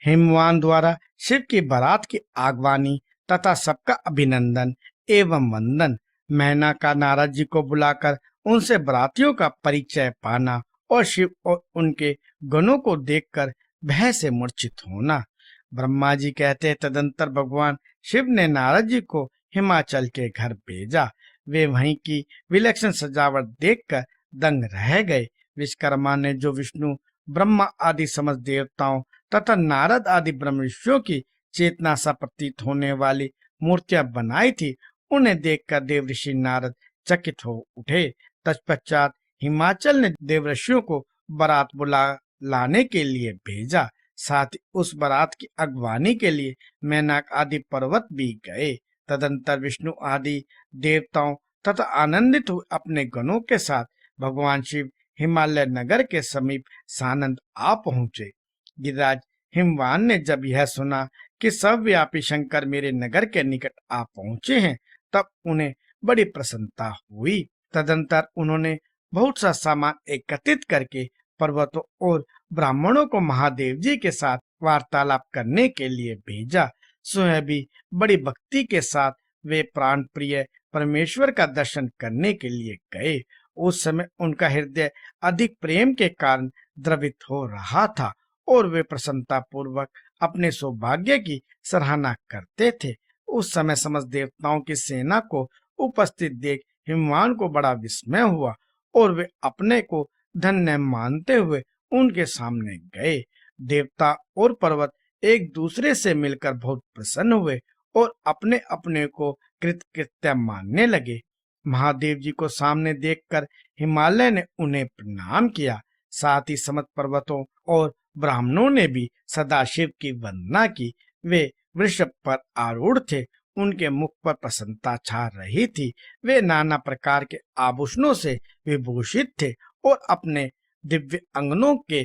हिमवान द्वारा शिव की बारात की आगवानी तथा सबका अभिनंदन एवं वंदन, मेनका नारद जी को बुलाकर उनसे बारातियों का परिचय पाना और शिव और उनके गुणों को देखकर भय से मूर्छित होना। ब्रह्मा जी कहते हैं, तदंतर भगवान शिव ने नारद जी को हिमाचल के घर भेजा। वे वहीं की विलक्षण सजावट देखकर दंग रह गए। विश्वकर्मा ने जो विष्णु, ब्रह्मा आदि समस्त देवताओं तथा नारद आदि ब्रह्मर्षियों की चेतना सा प्रतीत होने वाली मूर्तियां बनाई थी, उन्हें देखकर देवऋषि नारद चकित हो उठे। तत्पश्चात हिमाचल ने देवऋषियों को बारात बुला लाने के लिए भेजा। साथ ही उस बारात की अगवानी के लिए मैनाक आदि पर्वत भी गए। तदंतर विष्णु आदि देवताओं तथा आनंदित हुए अपने गणों के साथ भगवान शिव हिमालय नगर के समीप सानंद आ पहुंचे। गिरिराज हिमवान ने जब यह सुना कि सर्वव्यापी शंकर मेरे नगर के निकट आ पहुंचे हैं, तब उन्हें बड़ी प्रसन्नता हुई। तदंतर उन्होंने बहुत सा सामान एकत्रित करके पर्वतों और ब्राह्मणों को महादेव जी के साथ वार्तालाप करने के लिए भेजा। स्वयं भी बड़ी भक्ति के साथ वे प्राण प्रिय परमेश्वर का दर्शन करने के लिए गए। उस समय उनका हृदय अधिक प्रेम के कारण द्रवित हो रहा था और वे प्रसन्नता पूर्वक अपने सौभाग्य की सराहना करते थे। उस समय समस्त देवताओं की सेना को उपस्थित देख हिमवान को बड़ा विस्मय हुआ और वे अपने को धन्य मानते हुए उनके सामने गए। देवता और पर्वत एक दूसरे से मिलकर बहुत प्रसन्न हुए और अपने अपने को कृतकृत्य मानने लगे। महादेव जी को सामने देखकर हिमालय ने उन्हें प्रणाम किया। साथ ही समस्त पर्वतों और ब्राह्मणों ने भी सदाशिव की वंदना की। वे वृषभ पर आरूढ़ थे, उनके मुख पर प्रसन्नता छा रही थी। वे नाना प्रकार के आभूषणों से विभूषित थे और अपने दिव्य अंगनों के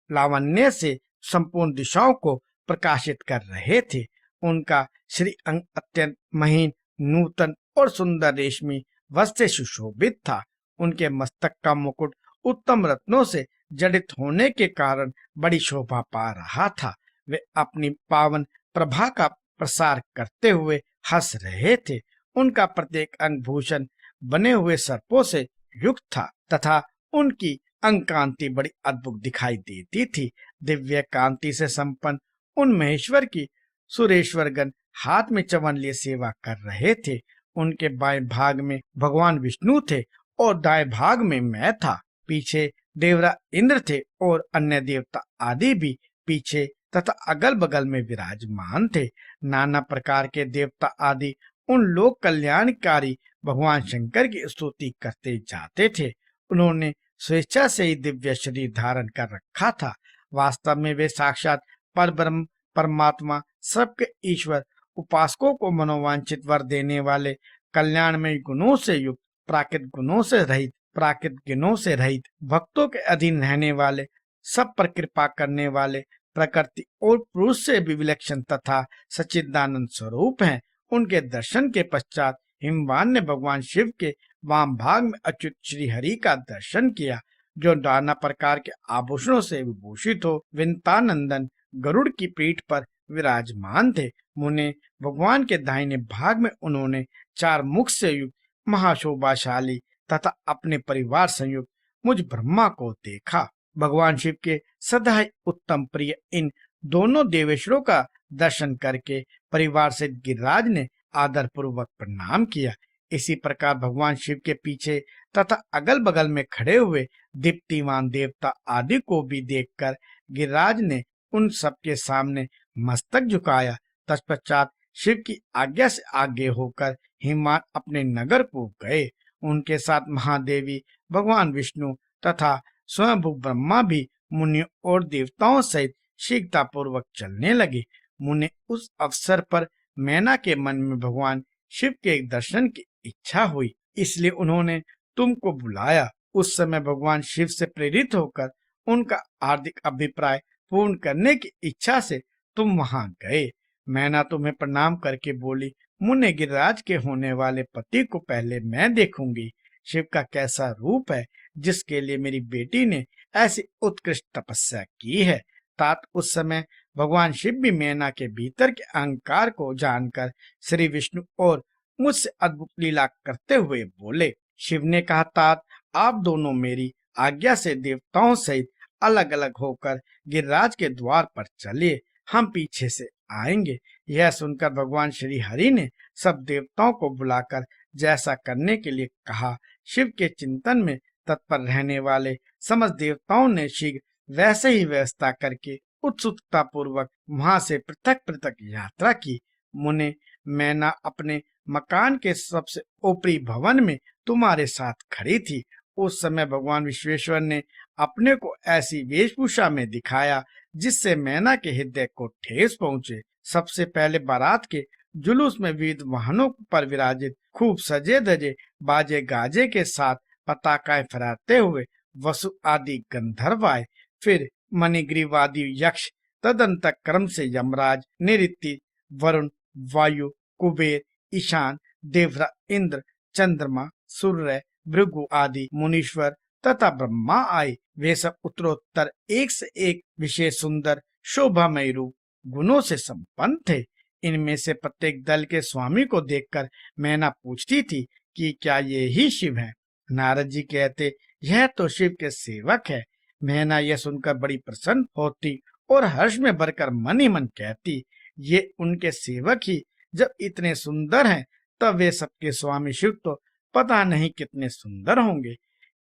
लावण्य से संपूर्ण दिशाओं को प्रकाशित कर रहे थे। उनका श्री अंग अत्यंत महीन, नूतन और सुंदर रेशमी वस्त्र से सुशोभित था। उनके मस्तक का मुकुट उत्तम रत्नों से जड़ित होने के कारण बड़ी शोभा पा रहा था। वे अपनी पावन प्रभा का प्रसार करते हुए हंस रहे थे। उनका प्रत्येक अंग भूषण बने हुए सर्पों से युक्त था तथा उनकी अंग कांति बड़ी अद्भुत दिखाई देती थी। दिव्य कांति से संपन्न उन महेश्वर की सुरेश्वरगण हाथ में च्यवन लिए सेवा कर रहे थे। उनके बाएं भाग में भगवान विष्णु थे और दाएं भाग में मैं था। पीछे देवरा इंद्र थे और अन्य देवता आदि भी पीछे तथा अगल बगल में विराजमान थे। नाना प्रकार के देवता आदि उन लोक कल्याणकारी भगवान शंकर की स्तुति करते जाते थे। उन्होंने स्वेच्छा से ही दिव्य शरीर धारण कर रखा था। वास्तव में वे साक्षात परब्रह्म परमात्मा, सबके ईश्वर, उपासकों को मनोवांछित वर देने वाले, कल्याणमय गुणों से युक्त, प्राकृत गुणों से रहित, भक्तों के अधीन रहने वाले, सब पर कृपा करने वाले, प्रकृति और पुरुष से भी विलक्षण तथा सच्चिदानंद स्वरूप हैं। उनके दर्शन के पश्चात हिमवान ने भगवान शिव के वाम भाग में अच्युत श्री हरि का दर्शन किया, जो नाना प्रकार के आभूषणों से विभूषित हो विंतानंदन गरुड़ की पीठ पर विराजमान थे। मुने भगवान के दाहिने भाग में उन्होंने 4 मुख से युक्त महाशोभाशाली तथा अपने परिवार संयुक्त मुझ ब्रह्मा को देखा। भगवान शिव के सदा ही उत्तम प्रिय इन दोनों देवेश्वरों का दर्शन करके परिवार से गिरिराज ने आदर पूर्वक प्रणाम किया। इसी प्रकार भगवान शिव के पीछे तथा अगल बगल में खड़े हुए दीप्तिमान देवता आदि को भी देखकर गिरिराज ने उन सबके सामने मस्तक झुकाया। तत्पश्चात शिव की आज्ञा से आगे होकर हिमवान अपने नगर को गए। उनके साथ महादेवी, भगवान विष्णु तथा स्वयंभू ब्रह्मा भी मुनियों और देवताओं सहित शीघ्रता पूर्वक चलने लगे। मुने उस अवसर पर मैना के मन में भगवान शिव के दर्शन की इच्छा हुई, इसलिए उन्होंने तुमको बुलाया। उस समय भगवान शिव से प्रेरित होकर उनका हार्दिक अभिप्राय पूर्ण करने की इच्छा से तुम वहां गए। मैना तुम्हें प्रणाम करके बोली, मुने गिरिराज के होने वाले पति को पहले मैं देखूंगी। शिव का कैसा रूप है, जिसके लिए मेरी बेटी ने ऐसी उत्कृष्ट तपस्या की है। तात उस समय भगवान शिव भी मैना के भीतर के अहंकार को जानकर श्री विष्णु और मुझसे अद्भुत लीला करते हुए बोले। शिव ने कहा, तात, आप दोनों मेरी आज्ञा से देवताओं सहित अलग अलग होकर गिरिराज के द्वार पर चलिए, हम पीछे से आएंगे। यह सुनकर भगवान श्री हरि ने सब देवताओं को बुलाकर जैसा करने के लिए कहा। शिव के चिंतन में तत्पर रहने वाले समस्त देवताओं ने शीघ्र वैसे ही व्यवस्था करके उत्सुकता पूर्वक वहां से पृथक पृथक यात्रा की। मुने, मैना अपने मकान के सबसे ऊपरी भवन में तुम्हारे साथ खड़ी थी। उस समय भगवान विश्वेश्वर ने अपने को ऐसी वेशभूषा में दिखाया जिससे मैना के हृदय को ठेस पहुंचे। सबसे पहले बारात के जुलूस में विविध वाहनों पर विराजित खूब सजे धजे बाजे गाजे के साथ पताकाएं फहराते हुए वसु आदि गंधर्व आए। फिर मणिग्रीवादी यक्ष, तदंतक क्रम से यमराज, निऋति, वरुण, वायु, कुबेर, ईशान, देवरा, इंद्र, चंद्रमा, सूर्य, भृगु आदि मुनीश्वर तथा ब्रह्मा आए। वे सब उत्तरोत्तर एक से एक विशेष सुंदर शोभामय रूप गुणों से संपन्न थे। इनमें से प्रत्येक दल के स्वामी को देखकर मैना पूछती थी कि क्या ये ही शिव है। नारद जी कहते, यह तो शिव के सेवक है। मैना यह सुनकर बड़ी प्रसन्न होती और हर्ष में भरकर मन ही मन कहती, ये उनके सेवक ही जब इतने सुंदर हैं, तब वे सबके स्वामी शिव तो पता नहीं कितने सुंदर होंगे।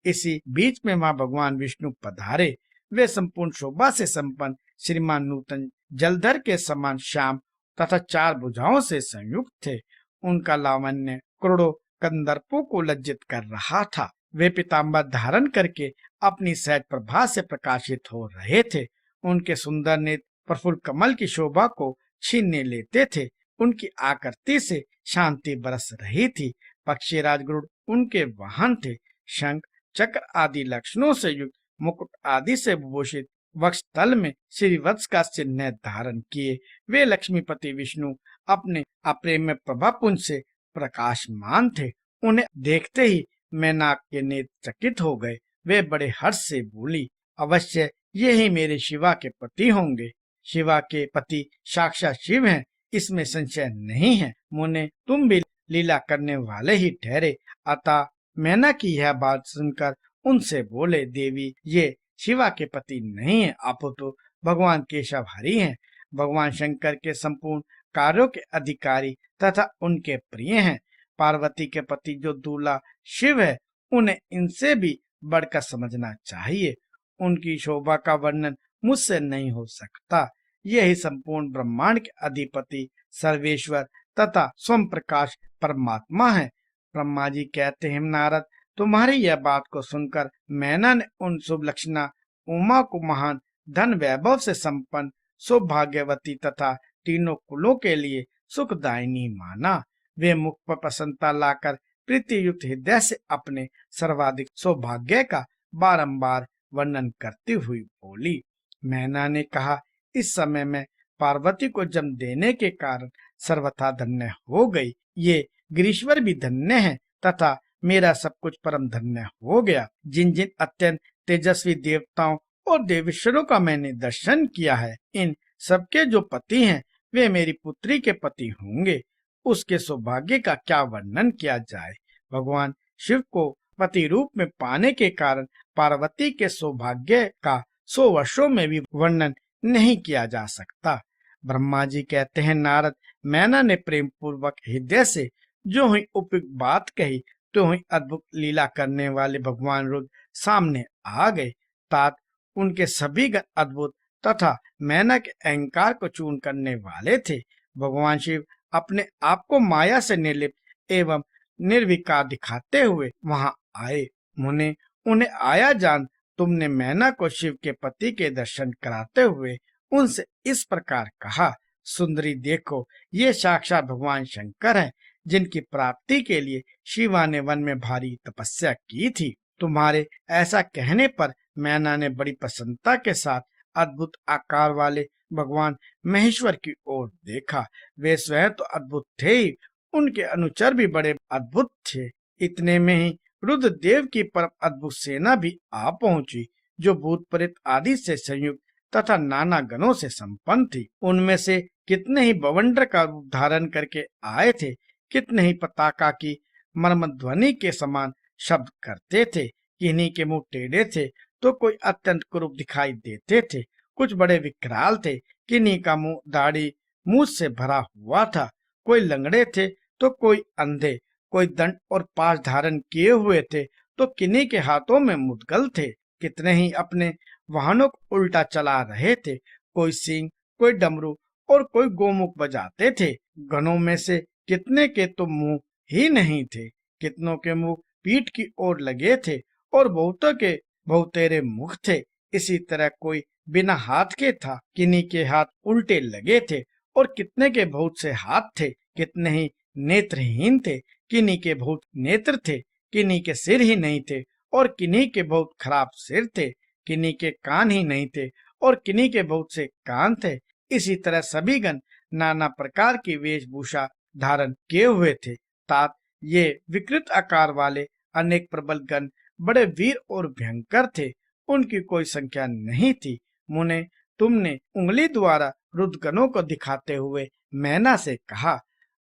इसी बीच में वहां भगवान विष्णु पधारे। वे संपूर्ण शोभा से संपन्न श्रीमान नूतन जलधर के समान श्याम तथा 4 भुजाओं से संयुक्त थे। उनका लावण्य करोड़ों कंदर्पों को लज्जित कर रहा था। वे पीताम्बर धारण करके अपनी सहज प्रभा से प्रकाशित हो रहे थे। उनके सुंदर नेत्र प्रफुल्ल कमल की शोभा को छीनने लेते थे। उनकी आकृति से शांति बरस रही थी। पक्षीराज गरुड़ उनके वाहन थे। शंख, चक्र आदि लक्षणों से युक्त मुकुट आदि से विभूषित वक्ष तल में श्रीवत्स का चिन्ह धारण किए वे लक्ष्मीपति विष्णु अपने अप्रेम्य प्रभापुंज से प्रकाशमान थे। उन्हें देखते ही मैनाक के नेत्र चकित हो गए। वे बड़े हर्ष से बोली, अवश्य ये ही मेरे शिवा के पति होंगे। शिवा के पति साक्षात शिव हैं, इसमें संशय नहीं है। मुने, तुम भी लीला करने वाले ही ठहरे। अतः मैना की यह बात सुनकर उनसे बोले, देवी, ये शिवा के पति नहीं है, अपितु भगवान केशव हरि हैं। भगवान शंकर के संपूर्ण कार्यों के अधिकारी तथा उनके प्रिय हैं। पार्वती के पति जो दूल्हा शिव है, उन्हें इनसे भी बढ़कर समझना चाहिए। उनकी शोभा का वर्णन मुझसे नहीं हो सकता। यही संपूर्ण ब्रह्मांड के अधिपति सर्वेश्वर तथा स्वयं प्रकाश परमात्मा है। ब्रह्मा जी कहते हैं, नारद, तुम्हारी यह बात को सुनकर मैना ने उन शुभ लक्षणा उमा को महान धन वैभव से संपन्न सौभाग्यवती तथा तीनों कुलों के लिए सुखदायिनी माना। वे मुख पर प्रसन्नता लाकर प्रीति युक्त हृदय से अपने सर्वाधिक सौभाग्य का बारंबार वर्णन करती हुई बोली। मैना ने कहा, इस समय मैं पार्वती को जन्म देने के कारण सर्वथा धन्य हो गई। ये गिरीश्वर भी धन्य है तथा मेरा सब कुछ परम धन्य हो गया। जिन जिन अत्यंत तेजस्वी देवताओं और देवेश्वरों का मैंने दर्शन किया है, इन सबके जो पति हैं, वे मेरी पुत्री के पति होंगे। उसके सौभाग्य का क्या वर्णन किया जाए। भगवान शिव को पति रूप में पाने के कारण पार्वती के सौभाग्य का 100 वर्षों में भी वर्णन नहीं किया जा सकता। ब्रह्मा जी कहते हैं, नारद, मैना ने प्रेम पूर्वक हृदय से जो हुई उपयुक्त बात कही, तो हुई अद्भुत लीला करने वाले भगवान रुद्र सामने आ गए। तात, उनके सभी गण अद्भुत तथा मैना के अहंकार को चूर्ण करने वाले थे। भगवान शिव अपने आप को माया से निर्लिप्त एवं निर्विकार दिखाते हुए वहां आए। मुने, उन्हें आया जान तुमने मैना को शिव के पति के दर्शन कराते हुए उनसे इस प्रकार कहा, सुंदरी, देखो, ये साक्षात भगवान शंकर हैं, जिनकी प्राप्ति के लिए शिवा ने वन में भारी तपस्या की थी। तुम्हारे ऐसा कहने पर मैना ने बड़ी प्रसन्नता के साथ अद्भुत आकार वाले भगवान महेश्वर की ओर देखा। वे स्वयं तो अद्भुत थे ही, उनके अनुचर भी बड़े अद्भुत थे। इतने में ही रुद्रदेव की परम अद्भुत सेना भी आ पहुंची, जो भूत प्रेत आदि से संयुक्त तथा नाना गणों से संपन्न थी। उनमें से कितने ही बवंडर का रूप धारण करके आए थे, कितने ही पताका की मर्मध्वनि के समान शब्द करते थे। किन्हीं के मुंह टेढ़े थे तो कोई अत्यंत कुरूप दिखाई देते थे, कुछ बड़े विकराल थे, किन्हीं का मुंह दाढ़ी मूछ से भरा हुआ था, कोई लंगड़े थे तो कोई अंधे, कोई दंड और पाश धारण किए हुए थे तो किन्हीं के हाथों में मुद्गल थे। कितने ही अपने वाहनों को उल्टा चला रहे थे, कोई सींग, कोई डमरू और कोई गोमुख बजाते थे। गणों में से कितने के तो मुंह ही नहीं थे, कितनों के मुंह पीठ की ओर लगे थे और बहुतों के बहुतेरे मुख थे। इसी तरह कोई बिना हाथ के था, किन्हीं के हाथ उल्टे लगे थे और कितने के बहुत से हाथ थे। कितने ही नेत्रहीन थे, किन्हीं के बहुत नेत्र थे, किन्हीं के सिर ही नहीं थे और किन्हीं के बहुत खराब सिर थे, किन्हीं के कान ही नहीं थे और किन्हीं के बहुत से कान थे। इसी तरह सभी गण नाना प्रकार की वेशभूषा धारण किए हुए थे। तात ये विकृत आकार वाले अनेक प्रबल गण बड़े वीर और भयंकर थे, उनकी कोई संख्या नहीं थी। मुने, तुमने उंगली द्वारा रुद्रगणों को दिखाते हुए मैना से कहा,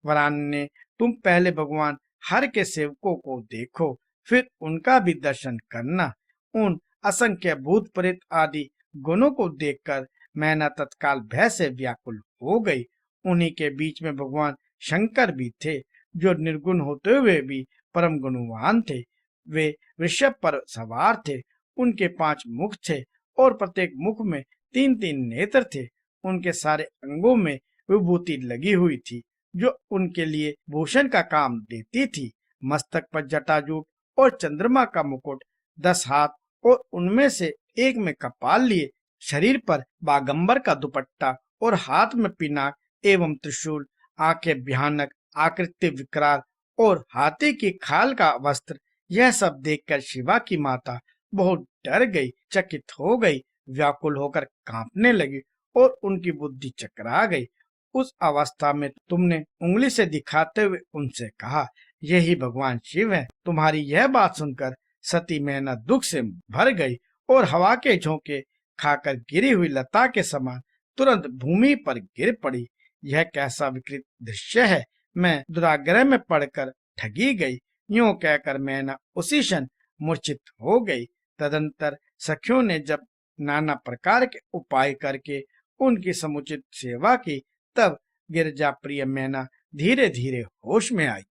वरान ने, तुम पहले भगवान हर के सेवकों को देखो, फिर उनका भी दर्शन करना। उन असंख्य भूत प्रेत आदि गुणों को देखकर मैना तत्काल भय से व्याकुल हो गई। उन्हीं के बीच में भगवान शंकर भी थे, जो निर्गुण होते हुए भी परम गुणवान थे। वे वृषभ पर सवार थे, उनके 5 मुख थे और प्रत्येक मुख में 3-3 नेत्र थे। उनके सारे अंगों में विभूति लगी हुई थी, जो उनके लिए भूषण का काम देती थी। मस्तक पर जटाजूट और चंद्रमा का मुकुट, 10 हाथ और उनमें से एक में कपाल लिए, शरीर पर बागंबर का दुपट्टा और हाथ में पिनाक एवं त्रिशूल, आंखें भयानक, आकृति विकराल और हाथी की खाल का वस्त्र। यह सब देखकर शिवा की माता बहुत डर गई, चकित हो गई, व्याकुल होकर कांपने लगी और उनकी बुद्धि चकरा गई। उस अवस्था में तुमने उंगली से दिखाते हुए उनसे कहा, यही भगवान शिव है। तुम्हारी यह बात सुनकर सती मैना दुख से भर गई और हवा के झोंके खाकर गिरी हुई लता के समान तुरंत भूमि पर गिर पड़ी। यह कैसा विकृत दृश्य है, मैं दुराग्रह में पड़कर ठगी गई। यूं कहकर मैना उसी क्षण मूर्छित हो गई। तदंतर सखियों ने जब नाना प्रकार के उपाय करके उनकी समुचित सेवा की, तब गिरजा प्रिय मैना धीरे धीरे होश में आई।